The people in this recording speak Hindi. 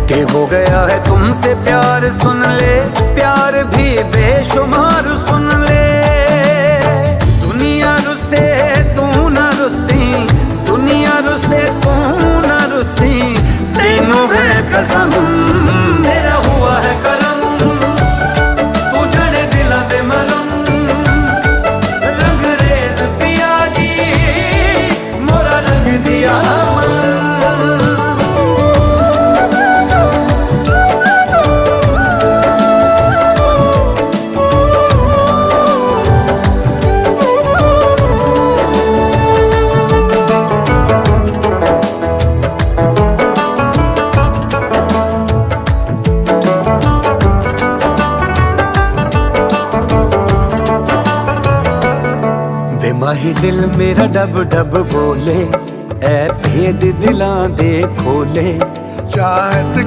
कि हो गया है तुमसे प्यार, सुन ले प्यार भी बेशुमार, सुन ले। दुनिया रुसे तू न रुसी, दुनिया रुसे तू न रुसी, तीनों है कसम मेरा हुआ है करम, तू जड़े दिला दे मरम, रंगरेज पिया जी मोरा रंग दिया मन। माही दिल मेरा डब डब बोले, ऐ भेद दिलां दे खोले, चाहत